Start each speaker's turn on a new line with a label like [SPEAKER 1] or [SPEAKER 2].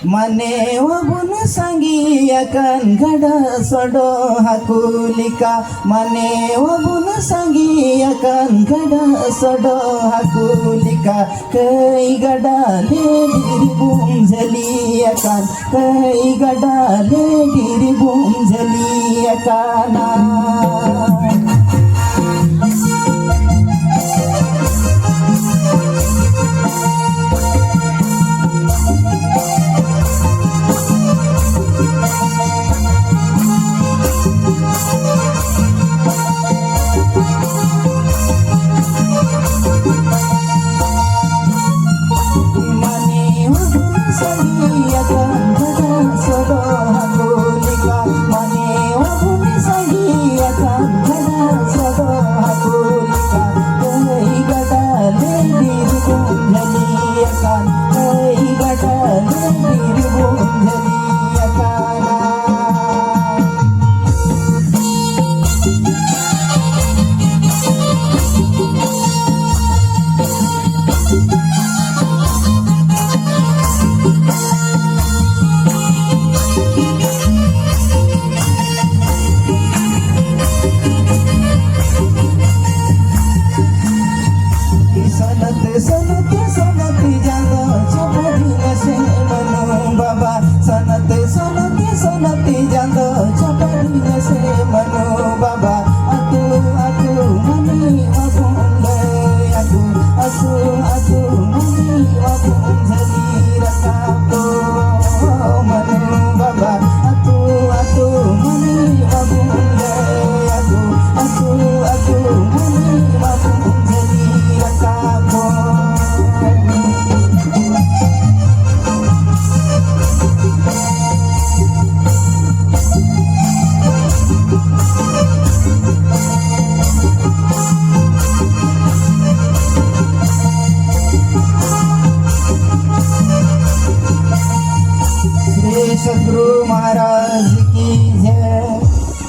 [SPEAKER 1] मने वबुन सांगिया कनगड सोडो हाकुलिका मने वबुन सांगिया कनगड सोडो हाकुलिका कै गडाले डिरबुम झलिया कान कै गडाले डिरबुम झलिया काना सनती जांदो चपड़ी से मनो बाबा अतु अतु मनी वबुंदे अतु मनी वबुंजली रकातो मनो बाबा अतु मनी वबुंदे अतु मनी वबुंजली रकातो सद्गुरु महाराज की